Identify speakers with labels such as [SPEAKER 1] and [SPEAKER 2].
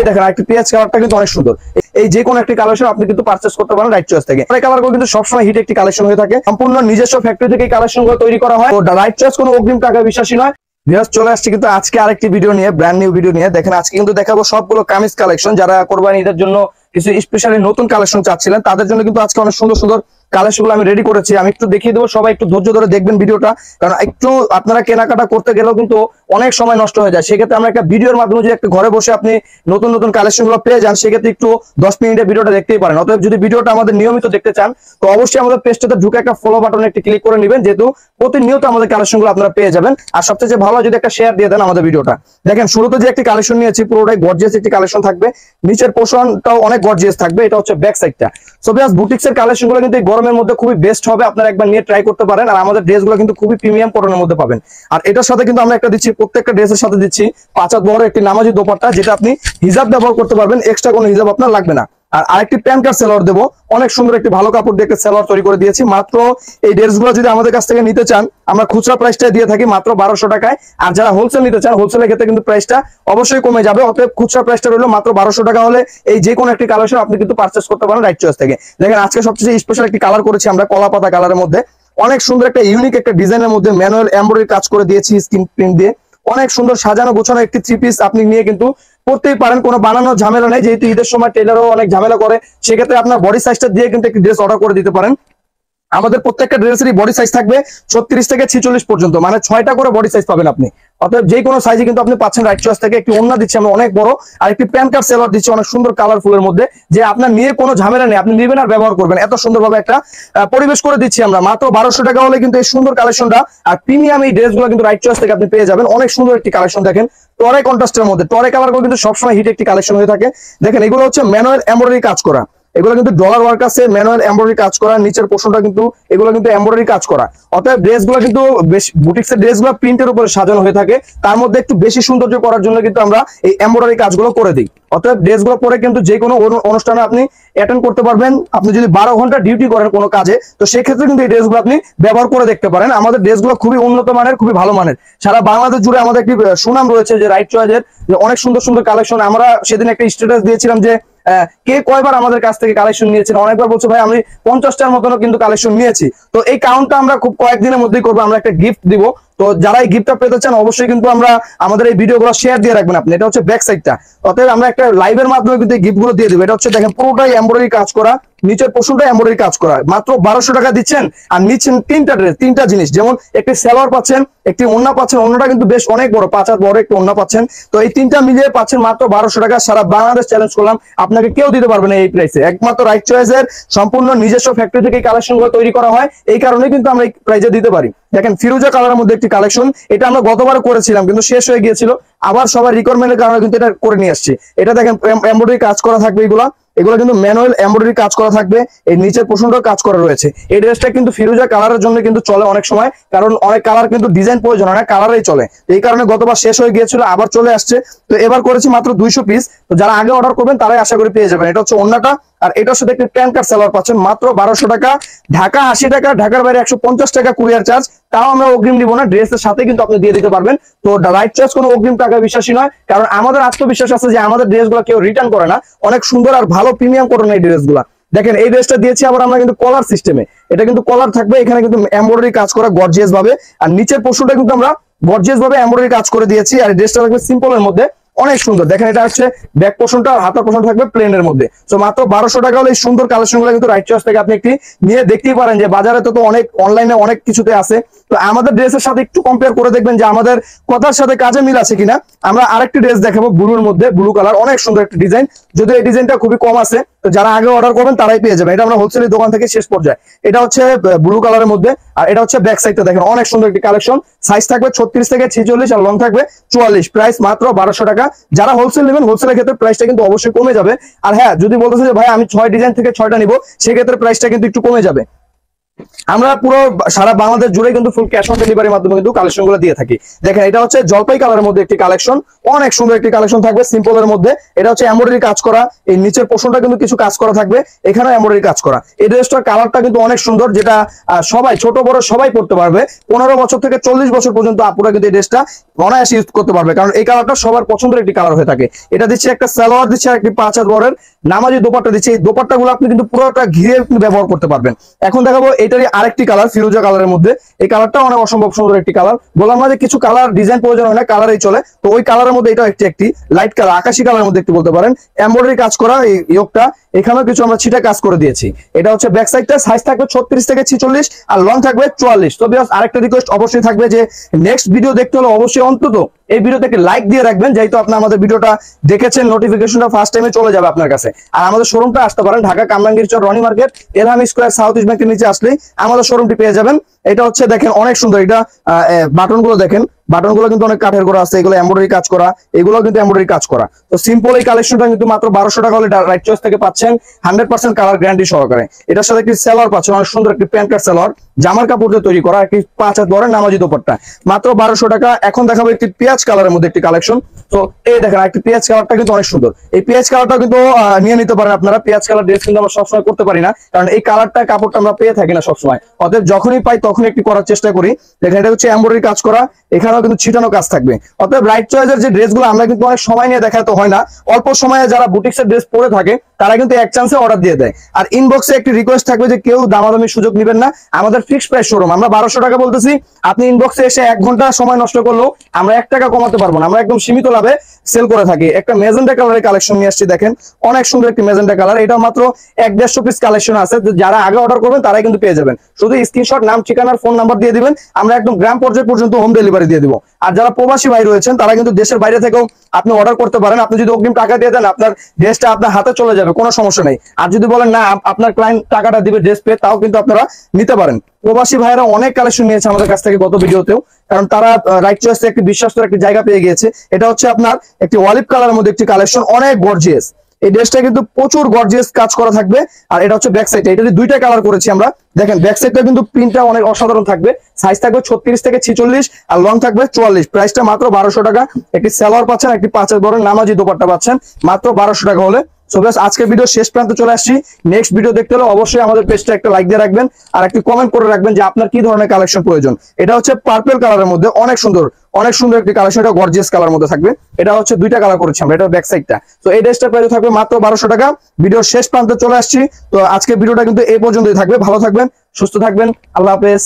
[SPEAKER 1] দেখেন একটি পেঁয়াজ কালারটা কিন্তু অনেক সুন্দর। এই যে কোনো একটি কালেকশন আপনি কিন্তু পারচেজ করতে পারেন রাইট চয়েস থেকে। এই কালারগুলো কিন্তু সবসময় হিট একটি কালেকশন হয়ে থাকে, সম্পূর্ণ নিজস্ব ফ্যাক্টরি থেকে এই কালেকশনগুলো তৈরি করা হয়। রাইট চয়েস কোনো অগ্রিম টাকা বিশ্বাসী নয়। ভিউয়ার্স চলে আসছে কিন্তু আজকে আরেকটি ভিডিও নিয়ে, ব্র্যান্ড নিউ ভিডিও নিয়ে। দেখেন আজকে কিন্তু দেখাবো সবগুলো কামিজ কালেকশন। যারা কোরবানি ঈদের জন্য কিছু স্পেশালি নতুন কালেকশন চাচ্ছিলেন তাদের জন্য কিন্তু আজকে অনেক সুন্দর সুন্দর কালেকশনগুলো আমি রেডি করেছি। আমি একটু দেখিয়ে দেবো, সবাই একটু ধৈর্য ধরে দেখবেন ভিডিওটা, কারণ একটু আপনারা কেনাকাটা করতে গেলেও কিন্তু অনেক সময় নষ্ট হয়ে যায়। সেক্ষেত্রে আমরা একটা ভিডিওর মাধ্যমে যদি একটা ঘরে বসে আপনি নতুন নতুন কালেকশনগুলো পেয়ে যান, সেক্ষেত্রে একটু 10 মিনিটের ভিডিওটা দেখতেই পারেন। অতএব যদি ভিডিওটা আমাদের নিয়মিত দেখতে চান তো অবশ্যই আমাদের পেজটাতে ঢুকে একটা ফলো বাটনে একটি ক্লিক করে নেবেন, যেহেতু প্রতিনিয়ত আমাদের কালেকশনগুলো আপনারা পেয়ে যাবেন। আর সবচেয়ে ভালো যদি একটা শেয়ার দিয়ে দেন আমাদের ভিডিওটা। দেখেন শুরুতে যে একটি কালেকশন নিয়েছি পুরোটাই গর্জিয়াস একটি কালেকশন থাকবে, নিচের পোর্শনটাও অনেক গর্জিয়াস থাকবে। এটা হচ্ছে ব্যাক সাইডটা। সো ভিউয়ার্স বুটিক্স এর কালেকশনগুলো কিন্তু এই গরমের মধ্যে খুবই বেস্ট হবে, আপনারা একবার নিয়ে ট্রাই করতে পারেন। আর আমাদের ড্রেসগুলো কিন্তু খুবই প্রিমিয়াম কটনের মধ্যে পাবেন। আর এটার সাথে কিন্তু আমরা একটা দিচ্ছি, প্রত্যেকটা ড্রেসের সাথে দিচ্ছি 5 হাত বড় একটি নামাজি দোপাট্টা, যেটা আপনি হিজাব ব্যবহার করতে পারবেন, এক্সট্রা কোনো হিজাব আপনার লাগবে না। আর আরেকটি প্যান্ট কাট সেলোয়ার দেবো, অনেক সুন্দর একটি ভালো কাপড় দিয়ে একটা সেলোয়ার তৈরি করে দিয়েছি। মাত্র এই ড্রেসগুলো যদি আমাদের কাছ থেকে নিতে চান, আমরা খুচরা প্রাইসটা দিয়ে থাকি মাত্র 1200 টাকায়। আর যারা হোলসেল নিতে চান, হোলসেলের ক্ষেত্রে কিন্তু প্রাইসটা অবশ্যই কমে যাবে। অতএব খুচরা প্রাইসটা রইলো মাত্র 1200 টাকা হলে এই যে কোনো একটি কালেকশন আপনি কিন্তু পারচেস করতে পারেন রাইট চয়েস থেকে। দেখেন আজকে সবচেয়ে স্পেশাল একটি কালার করেছি আমরা, কলা পাতা কালারের মধ্যে অনেক সুন্দর একটা ইউনিক একটা ডিজাইনের মধ্যে ম্যানুয়াল এমব্রয়ডারি কাজ করে দিয়েছি স্ক্রিন প্রিন্ট দিয়ে। অনেক সুন্দর সাজানো গোছানো একটি থ্রি পিস আপনি নিয়ে কিন্তু করতেই পারেন, কোনো বানানোর ঝামেলা নেই। যেহেতু ঈদের সময় টেলারও অনেক ঝামেলা করে, সেক্ষেত্রে আপনার বডি সাইজটা দিয়ে কিন্তু একটি ড্রেস অর্ডার করে দিতে পারেন। আমাদের প্রত্যেকটা ড্রেসেরই বডি সাইজ থাকবে 36 থেকে 46 পর্যন্ত, মানে 6টা করে বডি সাইজ পাবেন আপনি। অতএব যে কোনো সাইজে কিন্তু আপনি পাচ্ছেন রাইট চয়েস থেকে। একটি ওড়না দিচ্ছি আমরা অনেক বড়, আর একটি প্যান্ট কাট সেলোয়ার দিচ্ছি অনেক সুন্দর কালারফুলের মধ্যে, যে আপনার নিয়ে কোনো ঝামেলা নেই, আপনি নেবেন আর ব্যবহার করবেন। এত সুন্দরভাবে একটা পরিবেশ করে দিচ্ছি আমরা মাত্র 1200 টাকা হলে কিন্তু এই সুন্দর কালেকশনটা আর প্রিমিয়াম এই ড্রেসগুলো কিন্তু রাইট চয়েস থেকে আপনি পেয়ে যাবেন। অনেক সুন্দর একটি কালেকশন দেখেন, টরে কন্ট্রাস্টের মধ্যে। টরে কালারগুলো কিন্তু সবসময় হিট একটি কালেকশন হয়ে থাকে। দেখেন এগুলো হচ্ছে ম্যানুয়াল এমব্রয়ডারি কাজ করা, এগুলো কিন্তু ডলার ওয়ার্ক আছে, ম্যানুয়াল এমব্রয়ডারি কাজ করা, নিচের পোর্শনটা কিন্তু এগুলো কিন্তু এমব্রয়ডারি কাজ করা। অতএব ড্রেসগুলো কিন্তু বেশ বুটিক্সের ড্রেসগুলো প্রিন্টের উপরে সাজানো হয়ে থাকে, তার মধ্যে একটু বেশি সৌন্দর্য করার জন্য কিন্তু আমরা এই এমব্রয়ডারি কাজগুলো করে দিই। অতএব ড্রেসগুলো পরে কিন্তু যে কোনো অনুষ্ঠানে আপনি অ্যাটেন্ড করতে পারবেন। আপনি যদি 12 ঘন্টা ডিউটি করেন কোনো কাজে, তো সেক্ষেত্রে কিন্তু এই ড্রেসগুলো আপনি ব্যবহার করে দেখতে পারেন। আমাদের ড্রেসগুলো খুবই উন্নত মানের, খুবই ভালো মানের। সারা বাংলাদেশ জুড়ে আমাদের একটি সুনাম রয়েছে যে রাইট চয়েসের অনেক সুন্দর সুন্দর কালেকশন। আমরা সেদিন একটা স্ট্যাটাস দিয়েছিলাম যে কে কয়বার আমাদের কাছ থেকে কালেকশন নিয়েছেন। অনেকবার বলছে ভাই আমি 50টার মতনও কিন্তু কালেকশন নিয়েছি। তো এই কাউন্টটা আমরা খুব কয়েকদিনের মধ্যেই করবো, আমরা একটা গিফট দিব। তো যারা এই গিফটটা পেতে চান অবশ্যই কিন্তু আমরা আমাদের এই ভিডিওগুলো শেয়ার দিয়ে রাখবেন আপনি। এটা হচ্ছে ব্যাক সাইডটা। অতএব আমরা একটা লাইভের মাধ্যমে কিন্তু এই গিফটগুলো দিয়ে দেবো। এটা হচ্ছে দেখেন পুরোটাই এমব্রয়ডারি কাজ করা, নিচের পোর্শনটা এমব্রয়ডারি কাজ করা। মাত্র 1200 টাকা দিচ্ছেন আর নিচ্ছেন তিনটা ড্রেস, তিনটা জিনিস। যেমন একটি সালোয়ার পাচ্ছেন, একটি ওড়না পাচ্ছেন, ওড়নাটা কিন্তু বেশ অনেক বড়, 5 হাত বড় একটি ওড়না পাচ্ছেন। তো এই তিনটা মিলিয়ে পাচ্ছেন মাত্র 1200 টাকা। সারা বাংলাদেশ চ্যালেঞ্জ করলাম, আপনাকে কেউ দিতে পারবে না এই প্রাইসে। একমাত্র রাইট চয়েসের সম্পূর্ণ নিজস্ব ফ্যাক্টরি থেকে কালেকশনগুলো তৈরি করা হয়, এই কারণে কিন্তু আমরা এই প্রাইসে দিতে পারি। দেখেন ফিরোজা কালারের মধ্যে একটি কালেকশন, এটা আমরা গতবার করেছিলাম কিন্তু শেষ হয়ে গিয়েছিল, আবার সবার রিকোয়ারমেন্টের কারণে কিন্তু এটা করে নিয়ে আসছি। এটা দেখেন এমব্রয়ডারি কাজ করা থাকবে, এগুলো কিন্তু ম্যানুয়াল এমব্রয়ডারি কাজ করা থাকবে, এই নিচের পোর্শনটাও কাজ করা রয়েছে। এই ড্রেসটা কিন্তু ফিরোজা কালারের জন্য কিন্তু চলে অনেক সময়, কারণ অনেক কালার কিন্তু ডিজাইন প্রয়োজন হয় না, কালারেই চলে। এই কারণে গতবার শেষ হয়ে গিয়েছিল, আবার চলে আসছে। তো এবার করেছি মাত্র 200 পিস। তো যারা আগে অর্ডার করবেন তারাই আশা করি পেয়ে যাবেন। এটা হচ্ছে ওড়নাটা, আর এটার সাথে একটি প্যান্ট কাট সালোয়ার পাচ্ছেন মাত্র 1200 টাকা। ঢাকা 80 টাকা, ঢাকার বাইরে 150 টাকা কুরিয়ার চার্জ, তাও আমরা অগ্রিম দিব না, ড্রেসের সাথে কিন্তু আপনি দিয়ে দিতে পারবেন। তো রাইট চয়েস কোনো অগ্রিম টাকা বিশ্বাসী নয়, কারণ আমাদের আত্মবিশ্বাস আছে যে আমাদের ড্রেসগুলো কেউ রিটার্ন করে না। অনেক সুন্দর আর ভালো প্রিমিয়াম কটন এই ড্রেসগুলো। দেখেন এই ড্রেসটা দিয়েছি আবার আমরা কিন্তু কলার সিস্টেমে, এটা কিন্তু কলার থাকবে, এখানে কিন্তু এমব্রয়ডারি কাজ করা গর্জিয়াস ভাবে, আর নিচের পোর্শনটা কিন্তু আমরা গর্জিয়াস ভাবে এমব্রয়ডারি কাজ করে দিয়েছি। আর ড্রেসটা থাকবে সিম্পলের মধ্যে, অনেক সুন্দর। দেখেন এটা হচ্ছে ব্যাক পোর্শনটা, আর হাতার পোর্শন থাকবে প্লেনের মধ্যে। তো মাত্র 1200 টাকা হলে এই সুন্দর কালেকশনগুলো কিন্তু রাইট চয়েস থেকে আপনি একটি নিয়ে দেখতেই পারেন। যে বাজারে তো অনেক অনলাইনে অনেক কিছুতে আছে, তো আমাদের ড্রেসের সাথে একটু কম্পেয়ার করে দেখবেন যে আমাদের কথার সাথে কাজে মিল আছে কিনা। আমরা আরেকটি ড্রেস দেখাবো ব্লুর মধ্যে, ব্লু কালার, অনেক সুন্দর একটা ডিজাইন, যদিও এই ডিজাইনটা খুবই কম আছে। তো যারা আগে অর্ডার করবেন তারাই পেয়ে যাবেন। এটা আমরা হোলসেলের দোকান থেকে শেষ পর্যায়ে। এটা হচ্ছে ব্লু কালারের মধ্যে, আর এটা হচ্ছে ব্যাক সাইডটা দেখেন, অনেক সুন্দর একটি কালেকশন। সাইজ থাকবে 36 থেকে 46, আর লং থাকবে 44। প্রাইস মাত্র 1200 টাকা। যারা হোলসেল নেবেন, হোলসেলের ক্ষেত্রে প্রাইসটা কিন্তু অবশ্যই কমে যাবে। আর হ্যাঁ, যদি বলতেছে যে ভাই আমি 6 ডিজাইন থেকে 6টা নিব, সেক্ষেত্রে প্রাইসটা কিন্তু একটু কমে যাবে। আমরা পুরো সারা বাংলাদেশ জুড়ে কিন্তু ফুল ক্যাশ অন ডেলিভারির মাধ্যমে কিন্তু কালেকশন গুলো দিয়ে থাকি। দেখেন এটা হচ্ছে জলপাই কালারের মধ্যে একটি কালেকশন, অনেক সুন্দর একটি কালেকশন থাকবে সিম্পলের মধ্যে। এটা হচ্ছে এমব্রয়ডারি কাজ করা, এই নিচের পোর্শনটা কিন্তু কিছু কাজ করা থাকবে, এখানে এমব্রয়ডারি কাজ করা। এই ড্রেসটার কালারটা কিন্তু অনেক সুন্দর, যেটা সবাই ছোট বড় সবাই পড়তে পারবে। 15 বছর থেকে 40 বছর পর্যন্ত আপুরা কিন্তু এই ড্রেসটা অনায়াসে ইউজ করতে পারবে, কারণ এই কালারটা সবার পছন্দের একটি কালার হয়ে থাকে। এটা দিচ্ছে একটা সালোয়ার, দিচ্ছে একটি 5 হাত বরের নামাজি দোপাট্টা দিচ্ছে। এই দোপাট্টা গুলো আপনি কিন্তু পুরোটা ঘিরে ব্যবহার করতে পারবেন। এখন দেখাবো এটারই আরেকটি কালার ফিরোজা কালারের মধ্যে। এই কালারটা অনেক অসম্ভব সুন্দর একটি কালার। বললাম না যে কিছু কালার ডিজাইন প্রয়োজন হয় না, কালারই চলে। তো ওই কালারের মধ্যে এটা একটি লাইট কালার, আকাশি কালারের মধ্যে একটু বলতে পারেন। এমব্রয়ডারি কাজ করা এই ইয়োগটা, এখানেও কিছু আমরা ছিটা কাজ করে দিয়েছি। এটা হচ্ছে ব্যাক সাইডটা, সাইজ থাকবে 36 থেকে 46 আর লং থাকবে 44। তো ভিউয়ার্স আরেকটা রিকোয়েস্ট অবশ্যই থাকবে যে নেক্সট ভিডিও দেখতে হলে অবশ্যই অন্তত এই ভিডিওতে একটা লাইক দিয়ে রাখবেন, যেহেতু আপনি আমাদের ভিডিওটা দেখেছেন, নোটিফিকেশনটা ফার্স্ট টাইমে চলে যাবে আপনার কাছে। আর আমাদের শোরুমটা আসতে পারেন Dhaka Kamrangir Char Roni market Elham square south east ব্যাংকের নিচে আসলেই আমাদের শোরুমটি পেয়ে যাবেন। এটা হচ্ছে দেখেন অনেক সুন্দর, এটা বাটন গুলো দেখেন, বাটন গুলো কিন্তু অনেক কাঠের করা আছে, এগুলো এমব্রয়ডারি কাজ করা, এগুলো কিন্তু এমব্রয়ডারি কাজ করা। তো সিম্পল এই কালেকশনটা কিন্তু মাত্র 1200 টাকা হলে রাইট চয়েস থেকে পাচ্ছেন 100% কালার গ্যারান্টি সহকারে। এটার সাথে একটি সেলার পাচ্ছেন, অনেক সুন্দর একটি প্যান্ট কাট সেলার, জামার কাপড় দিয়ে তৈরি করা, একটি 5 হাত বড় নামাজি দোপাট্টা, মাত্র 1200 টাকা। এখন দেখাবো একটি পেঁয়াজ কালারের মধ্যে একটি কালেকশন। তো এই দেখেন একটি পেঁয়াজ কালারটা কিন্তু অনেক সুন্দর। এই পেঁয়াজ কালারটা কিন্তু নিয়ে নিতে পারেন আপনারা। পেঁয়াজ কালার ড্রেস কিন্তু আমরা সবসময় করতে পারি না, কারণ এই কালারটা কাপড়টা আমরা পেয়ে থাকি না সবসময়। অতএব যখনই পাই তখনই একটি করার চেষ্টা করি। দেখেন এটা হচ্ছে এমব্রয়ডারি কাজ করা, এখানেও কিন্তু ছিটানো কাজ থাকবে। অতএব রাইট চয়েসের যে ড্রেসগুলো আমরা কিন্তু অনেক সময় নিয়ে দেখাতে হয় না, অল্প সময়ে যারা বুটিক্সের ড্রেস পরে থাকে তারা কিন্তু এক চান্সে অর্ডার দিয়ে দেয়। আর ইনবক্সে একটি রিকোয়েস্ট থাকবে যে কেউ দামাদামির সুযোগ নেবেন না, আমাদের ফিক্সড প্রাইস শোরুম, আমরা 1200 টাকা বলতেছি। আপনি ইনবক্সে এসে 1 ঘন্টা সময় নষ্ট করলেও আমরা 1 টাকা কমাতে পারবো না, আমরা একদম সীমিত লাভে সেল করে থাকি। একটা মেজেন্টা কালারের কালেকশন নিয়ে আসছি, দেখেন অনেক সুন্দর একটি মেজেন্টা কালার। এটা মাত্র 150 পিস কালেকশন আছে, যারা আগে অর্ডার করবেন তারাই কিন্তু পেয়ে যাবেন। শুধু স্ক্রিনশট, নাম, ঠিকানার, ফোন নাম্বার দিয়ে দিবেন, আমরা একদম গ্রাম পর্যায় পর্যন্ত হোম ডেলিভারি দিয়ে দিব। আর যারা প্রবাসী ভাই রয়েছেন তারা কিন্তু দেশের বাইরে থেকেও আপনি অর্ডার করতে পারেন। আপনি যদি অগ্রিম টাকা দিয়ে দেন আপনার ড্রেসটা আপনার হাতে চলে যাবে, কোনো সমস্যা নেই। আর যদি বলেন না আপনার ক্লায়েন্ট টাকাটা দিবে ড্রেস পেয়ে, তাও কিন্তু আপনারা নিতে পারেন। প্রবাসী ভাইরা অনেক কালেকশন নিয়েছে আমাদের কাছ থেকে গত ভিডিওতেও, কারণ তারা রাইট চয়েসে একটি বিশ্বাসের একটি জায়গা পেয়ে গিয়েছে। এটা হচ্ছে আপনার একটি অলিভ কালারের মধ্যে একটি কালেকশন, অনেক গর্জিয়াস। এই ড্রেসটা কিন্তু প্রচুর গর্জিয়াস কাজ করা থাকবে। আর এটা হচ্ছে ব্যাক সাইড, এটা দুইটা কালার করেছি আমরা। দেখেন ব্যাক সাইডটা কিন্তু প্রিন্টটা অনেক অসাধারণ থাকবে, সাইজ থাকবে 36 থেকে 46 আর লং থাকবে 44। প্রাইসটা মাত্র 1200 টাকা। একটি সালোয়ার পাচ্ছেন, একটি 5 হাত বড় নামাজি দোপাট্টা পাচ্ছেন মাত্র 1200 টাকা হলে। সো গাইস আজকের ভিডিও শেষ প্রান্তে চলে আসছি। নেক্সট ভিডিও দেখতে হলে অবশ্যই আমাদের পেজটা একটা লাইক দিয়ে রাখবেন আর একটি কমেন্ট করে রাখবেন যে আপনার কি ধরনের কালেকশন প্রয়োজন। এটা হচ্ছে পার্পল কালারের মধ্যে অনেক সুন্দর, অনেক সুন্দর একটি কালেকশন। এটা গর্জিয়াস কালার মধ্যে থাকবে। এটা হচ্ছে দুইটা কালার করেছি আমরা, এটা ব্যাক সাইডটা। তো এই ড্রেসটা প্রাইস থাকবে মাত্র 1200 টাকা। ভিডিওর শেষ প্রান্তে চলে আসছি। তো আজকের ভিডিওটা কিন্তু এই পর্যন্তই থাকবে। ভালো থাকবেন, সুস্থ থাকবেন, আল্লাহ হাফেজ।